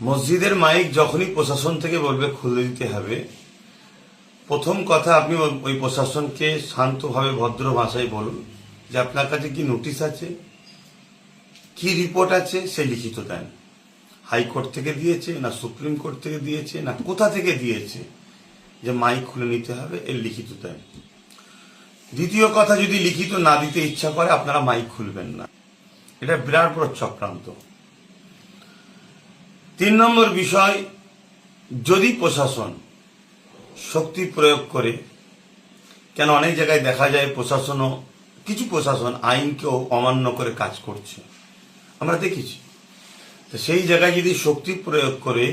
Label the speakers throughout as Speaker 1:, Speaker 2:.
Speaker 1: মসজিদের মাইক যখনই প্রশাসন থেকে বলবে খুলে দিতে হবে, প্রথম কথা আপনি ওই প্রশাসনকে শান্তভাবে ভদ্র ভাষায় বলুন যে আপনার কাছে কি নোটিশ আছে, কি রিপোর্ট আছে, সে লিখিত দেন। হাইকোর্ট থেকে দিয়েছে না সুপ্রিম কোর্ট থেকে দিয়েছে না কোথা থেকে দিয়েছে যে মাইক খুলে নিতে হবে, এর লিখিত দেন। দ্বিতীয় কথা, যদি লিখিত না দিতে ইচ্ছা করে আপনারা মাইক খুলবেন না, এটা বিরাট বড় চক্রান্ত। 3 নম্বর বিষয়, যদি প্রশাসন শক্তি প্রয়োগ করে, কেন অনেক জায়গায় দেখা যায় কিছু প্রশাসন আইনকেও অমান্য করে কাজ করছে, আমরা দেখেছি। তো সেই জায়গায় যদি শক্তি প্রয়োগ করে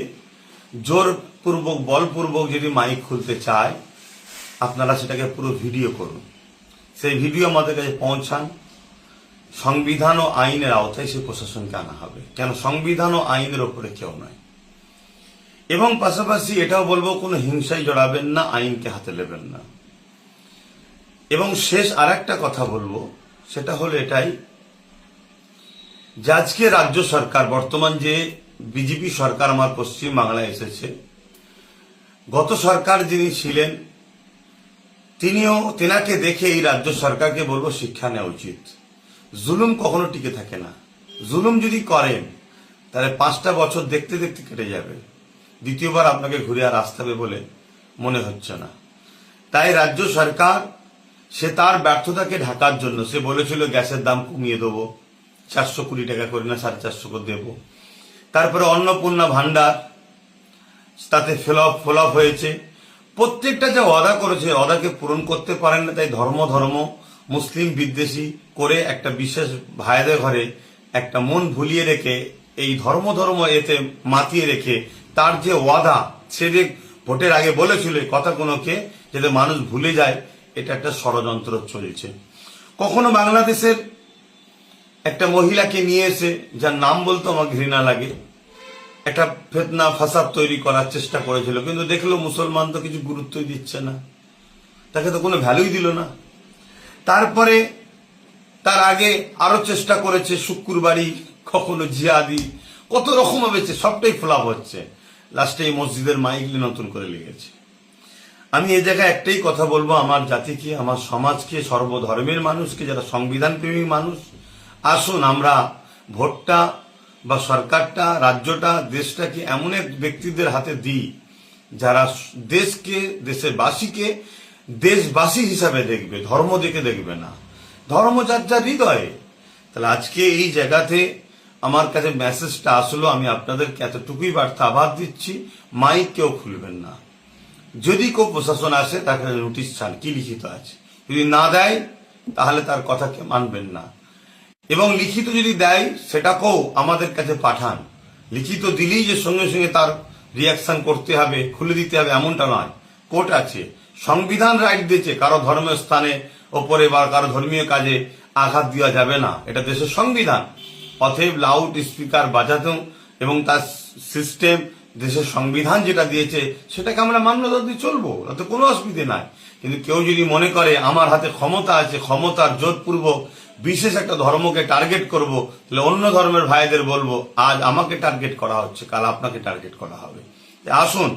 Speaker 1: জোরপূর্বক বলপূর্বক যদি মাইক খুলতে চায়, আপনারা সেটাকে পুরো ভিডিও করুন, সেই ভিডিও আমাদের কাছে পৌঁছান। সংবিধান ও আইনের আওতায় সেই প্রশাসনকে আনা হবে, কেন সংবিধান ও আইনের ওপরে কেউ নয়। এবং পাশাপাশি এটাও বলবো, কোনো হিংসায় জড়াবেন না, আইনকে হাতে নেবেন না। এবং শেষ আর একটা কথা বলবো, সেটা হলো এটাই যে আজকে রাজ্য সরকার, বর্তমান যে বিজেপি সরকার আমার পশ্চিম বাংলায় এসেছে, গত সরকার যিনি ছিলেন তেনাকে দেখে এই রাজ্য সরকারকে বলবো শিক্ষা নেওয়া উচিত। জুলুম কখনো টিকে থাকে না। জুলুম যদি করেন তাহলে 5টা বছর দেখতে দেখতে কেটে যাবে, দ্বিতীয়বার আপনাকে ঘুরে আর আসতে হবে বলে মনে হচ্ছে না। তাই রাজ্য সরকার সে তার ব্যর্থতাকে ঢাকার জন্য সে বলেছিল গ্যাসের দাম কমিয়ে দেবো, 400 কোটি টাকা করে না 450 করে দেব। তারপরে অন্নপূর্ণা ভান্ডার, তাতে ফ্লপ হয়েছে। প্রত্যেকটা যে ওয়াদা করেছে, ওয়াদাকে পূরণ করতে পারেন না। তাই ধর্ম মুসলিম বিদ্বেষী করে একটা বিশেষ ভাইদের ঘরে একটা মন ভুলিয়ে রেখে, এই ধর্ম এতে মাতিয়ে রেখে তার যে ওয়াদা, সে যে ভোটের আগে বলেছিল কথাগুলোকে যাতে মানুষ ভুলে যায়, এটা একটা ষড়যন্ত্র চলছে। কখনো বাংলাদেশের একটা মহিলাকে নিয়ে এসে, যার নাম বলতে আমার ঘৃণা লাগে, একটা ফেতনা ফাসাদ তৈরি করার চেষ্টা করেছিল, কিন্তু দেখলো মুসলমান তো কিছু গুরুত্বই দিচ্ছে না, তাকে তো কোনো ভ্যালুই দিল না। তারপরে তার আগে আরো চেষ্টা করেছে শুক্রবারই, কখনো জিয়াদি, কত রকম হয়েছে, সবটাই ফ্লপ হচ্ছে। লাস্টে এই মসজিদের মাইকলি নতুন করে লেগেছে। আমি এই জায়গায় একটাই কথা বলবো, আমার জাতিকে, আমার সমাজকে, সর্বধর্মের মানুষকে, যারা সংবিধান প্রেমী মানুষ, আসুন আমরা ভোটটা বা সরকারটা, রাজ্যটা, দেশটাকে এমন এক ব্যক্তিদের হাতে দিই যারা দেশকে, দেশবাসীকে দেশবাসী হিসাবে দেখবে, ধর্ম দেখে দেখবে না, ধর্ম যার যার হৃদয়ে। তাহলে আজকে এই জায়গাতে আমার কাছে মেসেজটা আসলো, আমি আপনাদেরকে এতটুকুই বার্তা আবার দিচ্ছি, মাইক কেউ খুলবেন না। যদি কেউ প্রশাসন আসে তাকে নোটিশ চান, কি লিখিত আছে, যদি না দেয় তাহলে তার কথাকে মানবেন না। এবং লিখিত যদি দেয় সেটাকেও আমাদের কাছে পাঠান। লিখিত দিলেই যে সঙ্গে সঙ্গে তার রিয়াকশন করতে হবে, খুলে দিতে হবে, এমনটা নয়। কোর্ট আছে, সংবিধান রাইট দিয়েছে, কারো ধর্মের স্থানে ওপরে বা কারো ধর্মীয় কাজে আঘাত দেওয়া যাবে না, এটা দেশের সংবিধান। অতএব লাউড স্পিকার বাজাতে এবং তার সিস্টেম, দেশের সংবিধান যেটা দিয়েছে সেটাকে আমরা মান্যতা দিয়ে চলবো, তাতে কোনো অসুবিধে নাই। কিন্তু কেউ যদি মনে করে আমার হাতে ক্ষমতা আছে, ক্ষমতার জোরপূর্বক বিশেষ একটা ধর্মকে টার্গেট করব, তাহলে অন্য ধর্মের ভাইদের বলবো, আজ আমাকে টার্গেট করা হচ্ছে, কাল আপনাকে টার্গেট করা হবে। আসুন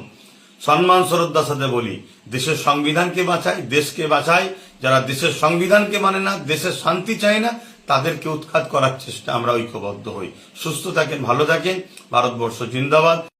Speaker 1: সম্মান শ্রদ্ধার সাথে বলি, দেশের সংবিধানকে বাঁচাই, দেশকে বাঁচাই। যারা দেশের সংবিধানকে মানে না, দেশের শান্তি চায় না, তাদেরকে উৎখাত করার চেষ্টা আমরা ঐক্যবদ্ধ হই। সুস্থ থাকেন, ভালো থাকেন, ভারতবর্ষ জিন্দাবাদ।